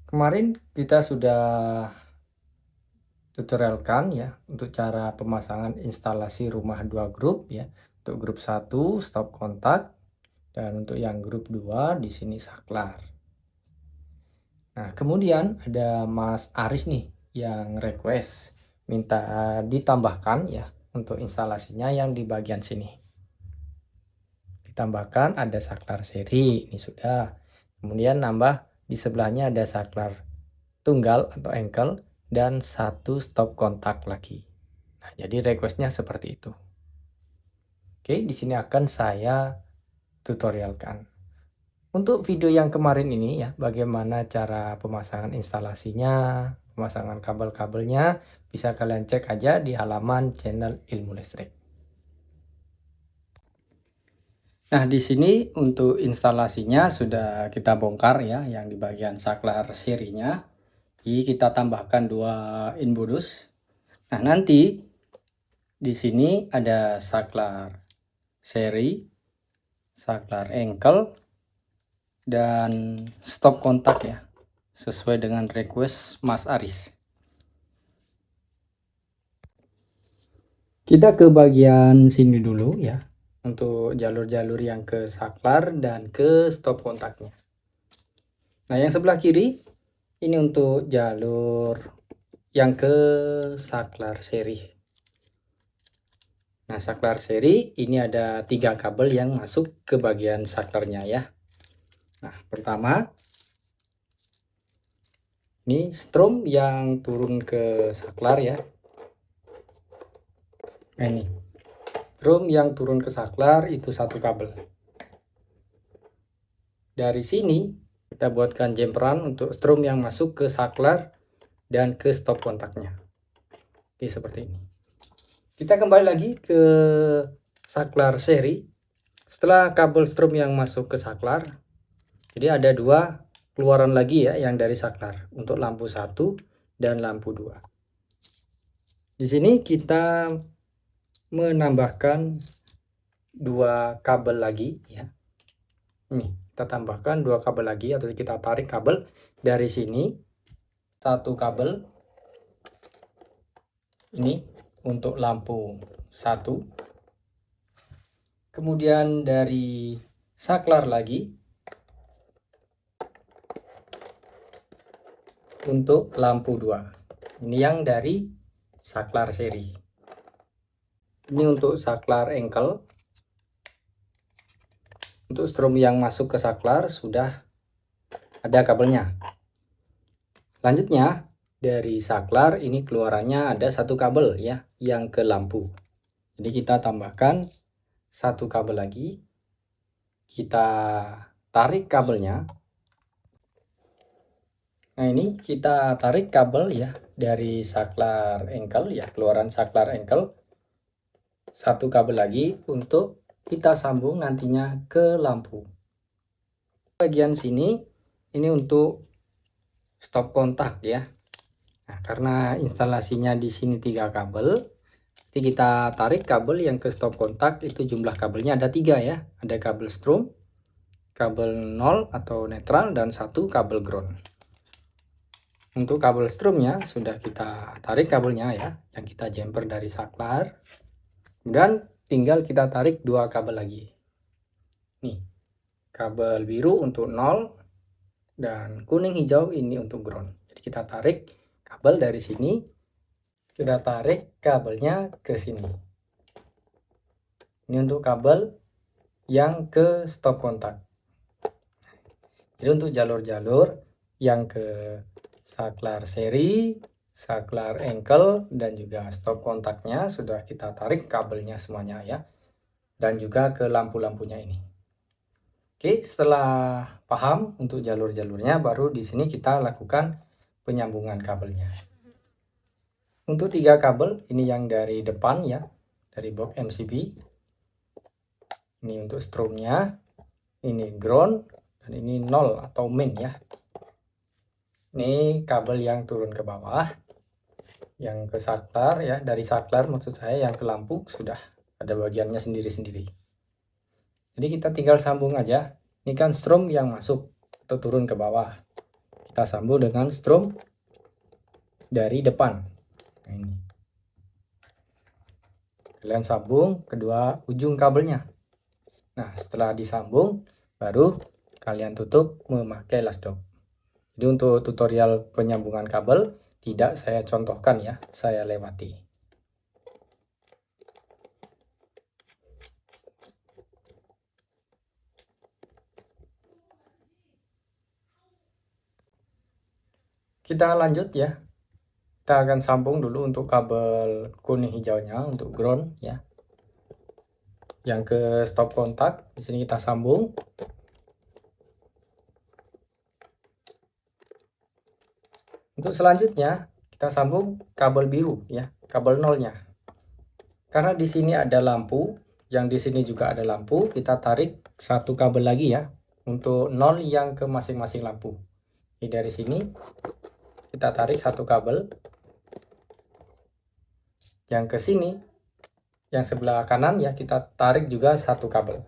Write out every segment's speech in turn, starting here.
Kemarin kita sudah tutorialkan ya untuk cara pemasangan instalasi rumah 2 grup ya. Untuk grup 1 stop kontak dan untuk yang grup 2 di sini saklar. Nah, kemudian ada Mas Aris nih yang request minta ditambahkan ya untuk instalasinya yang di bagian sini. Ditambahkan ada saklar seri, ini sudah. Kemudian nambah di sebelahnya ada saklar tunggal atau engkel dan satu stop kontak lagi. Nah, jadi requestnya seperti itu. Oke, di sini akan saya tutorialkan. Untuk video yang kemarin ini ya, bagaimana cara pemasangan instalasinya, pemasangan kabel-kabelnya, bisa kalian cek aja di halaman channel Ilmu Listrik. Nah, di sini untuk instalasinya sudah kita bongkar ya, yang di bagian saklar serinya. Jadi kita tambahkan 2 inbudus. Nah, nanti di sini ada saklar seri, saklar engkel, dan stop kontak ya, sesuai dengan request Mas Aris. Kita ke bagian sini dulu ya, untuk jalur-jalur yang ke saklar dan ke stop kontaknya. Nah, yang sebelah kiri ini untuk jalur yang ke saklar seri. Nah, saklar seri ini ada 3 kabel yang masuk ke bagian saklarnya ya. Nah, pertama ini strom yang turun ke saklar ya. Nah, ini strom yang turun ke saklar itu 1 kabel. Dari sini kita buatkan jemperan untuk strom yang masuk ke saklar dan ke stop kontaknya. Oke, seperti ini. Kita kembali lagi ke saklar seri. Setelah kabel strom yang masuk ke saklar, jadi ada 2 keluaran lagi ya yang dari saklar untuk lampu 1 dan lampu 2. Di sini kita menambahkan 2 kabel lagi ya. Ini kita tambahkan 2 kabel lagi atau kita tarik kabel dari sini. 1 kabel ini untuk lampu 1. Kemudian dari saklar lagi untuk lampu 2. Ini yang dari saklar seri. Ini untuk saklar engkel. Untuk strom yang masuk ke saklar sudah ada kabelnya. Selanjutnya dari saklar ini keluarannya ada 1 kabel ya yang ke lampu. Jadi kita tambahkan 1 kabel lagi. Kita tarik kabelnya. Nah, ini kita tarik kabel ya dari saklar engkel ya, keluaran saklar engkel. 1 kabel lagi untuk kita sambung nantinya ke lampu. Bagian sini ini untuk stop kontak ya. Nah, karena instalasinya di sini 3 kabel, jadi kita tarik kabel yang ke stop kontak itu jumlah kabelnya ada 3 ya. Ada kabel strom, kabel 0 atau netral, dan 1 kabel ground. Untuk kabel stromnya sudah kita tarik kabelnya ya, yang kita jumper dari saklar. Dan tinggal kita tarik 2 kabel lagi. Nih, kabel biru untuk 0 dan kuning hijau ini untuk ground. Jadi kita tarik kabel dari sini, kita tarik kabelnya ke sini. Ini untuk kabel yang ke stop kontak. Jadi untuk jalur-jalur yang ke saklar seri, saklar engkel, dan juga stop kontaknya sudah kita tarik kabelnya semuanya ya. Dan juga ke lampu-lampunya ini. Oke, setelah paham untuk jalur-jalurnya, baru di sini kita lakukan penyambungan kabelnya. Untuk 3 kabel, ini yang dari depan ya, dari box MCB. Ini untuk stromnya, ini ground, dan ini 0 atau main ya. Ini kabel yang turun ke bawah, yang ke saklar ya, dari saklar maksud saya, yang ke lampu sudah ada bagiannya sendiri-sendiri. Jadi kita tinggal sambung aja. Ini kan strom yang masuk atau turun ke bawah. kita sambung dengan strom dari depan. Nah, ini kalian sambung kedua ujung kabelnya. Nah, setelah disambung baru kalian tutup memakai lasdok. Jadi untuk tutorial penyambungan kabel tidak saya contohkan ya, saya lewati. Kita lanjut ya. Kita akan sambung dulu untuk kabel kuning hijaunya untuk ground ya. Yang ke stop kontak di sini kita sambung. Untuk selanjutnya kita sambung kabel biru ya, kabel nolnya. Karena di sini ada lampu, yang di sini juga ada lampu, kita tarik satu kabel lagi ya untuk nol yang ke masing-masing lampu. Jadi dari sini kita tarik satu kabel. Yang ke sini, yang sebelah kanan ya, kita tarik juga satu kabel.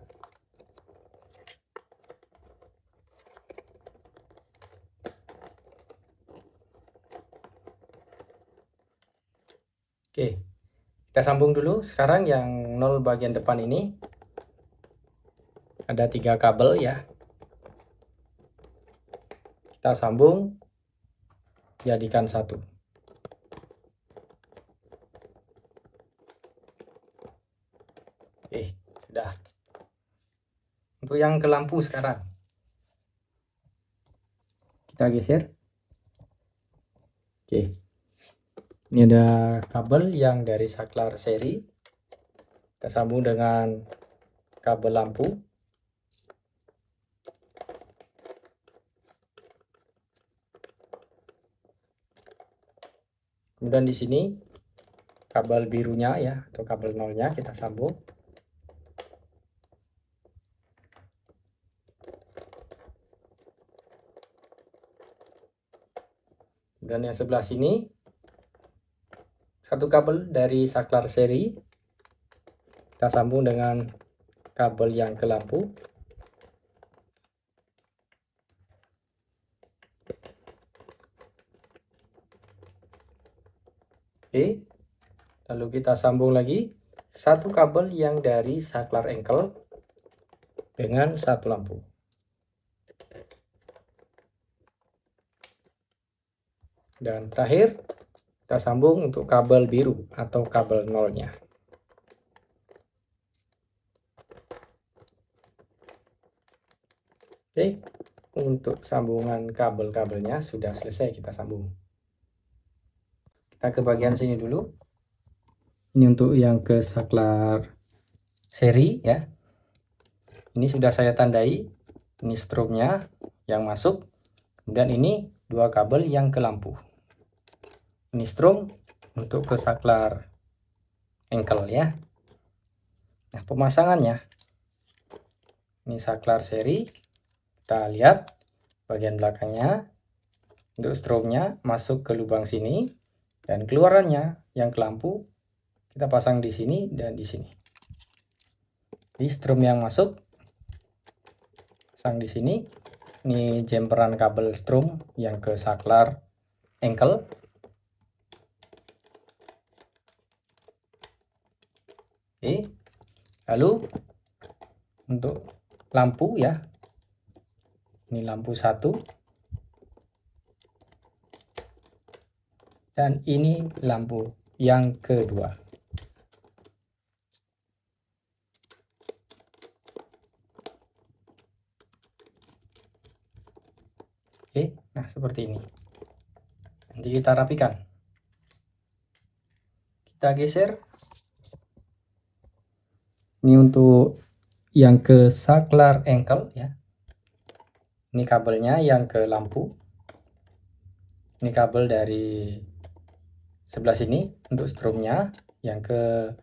Oke, kita sambung dulu. Sekarang yang nol bagian depan ini ada 3 kabel ya. Kita sambung, jadikan satu. Oke, sudah. Untuk yang ke lampu sekarang, kita geser. Oke, ini ada kabel yang dari saklar seri. Kita sambung dengan kabel lampu. Kemudian di sini kabel birunya ya, atau kabel nolnya kita sambung. Dan yang sebelah sini satu kabel dari saklar seri kita sambung dengan kabel yang ke lampu. Oke, lalu kita sambung lagi satu kabel yang dari saklar engkel dengan satu lampu. Dan terakhir kita sambung untuk kabel biru atau kabel nolnya. Oke, untuk sambungan kabel-kabelnya sudah selesai kita sambung. Kita ke bagian sini dulu. Ini untuk yang ke saklar seri ya. Ini sudah saya tandai. Ini strobnya yang masuk. Kemudian ini 2 kabel yang ke lampu. Ini strom untuk ke saklar engkel ya. Nah, pemasangannya. Ini saklar seri. Kita lihat bagian belakangnya. Untuk stromnya masuk ke lubang sini. Dan keluarannya yang ke lampu kita pasang di sini dan di sini. Di strom yang masuk pasang di sini. Ini jemperan kabel strom yang ke saklar engkel. Oke. Lalu untuk lampu ya. Ini lampu 1. Dan ini lampu yang kedua. Oke, nah seperti ini. Nanti kita rapikan. Kita geser. Ini untuk yang ke saklar engkel ya. Ini kabelnya yang ke lampu. Ini kabel dari sebelah sini untuk stromnya yang ke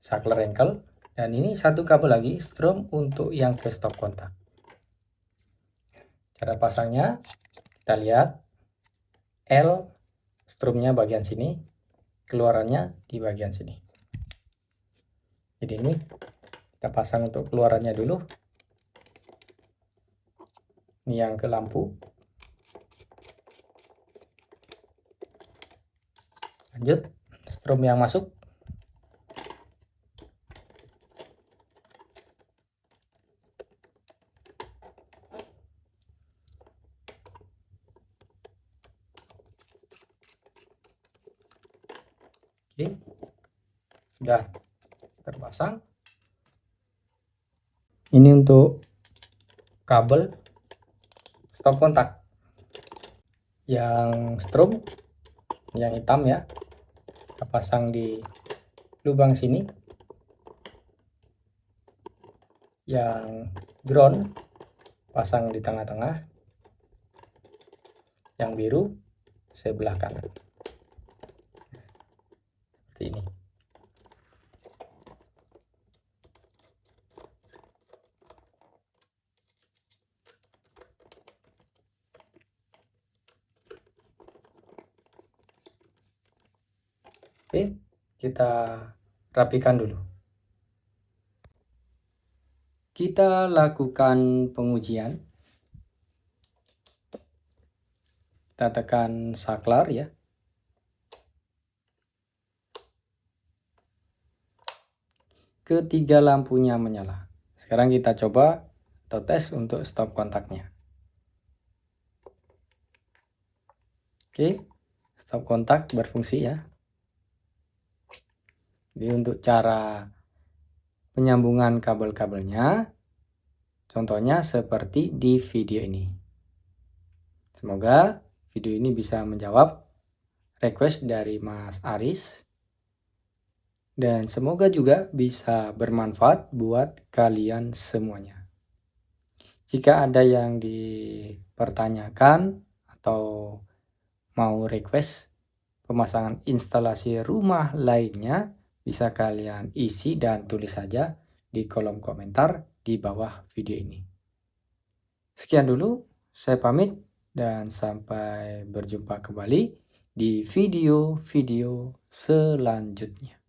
saklar engkel. Dan ini satu kabel lagi strom untuk yang ke stop kontak. Cara pasangnya kita lihat. L stromnya bagian sini, keluarannya di bagian sini. Jadi ini kita pasang untuk keluarannya dulu. Ini yang ke lampu. Lanjut, strom yang masuk. Oke, sudah terpasang. Ini untuk kabel stop kontak. Yang strom yang hitam ya, kita pasang di lubang sini. Yang ground pasang di tengah-tengah. Yang biru sebelah kanan. Seperti ini. Oke, kita rapikan dulu. Kita lakukan pengujian. Kita tekan saklar ya. Ketiga lampunya menyala. Sekarang kita coba atau tes untuk stop kontaknya. Oke, stop kontak berfungsi ya. Jadi untuk cara penyambungan kabel-kabelnya, contohnya seperti di video ini. Semoga video ini bisa menjawab request dari Mas Aris. Dan semoga juga bisa bermanfaat buat kalian semuanya. Jika ada yang dipertanyakan atau mau request pemasangan instalasi rumah lainnya, bisa kalian isi dan tulis saja di kolom komentar di bawah video ini. Sekian dulu, saya pamit dan sampai berjumpa kembali di video-video selanjutnya.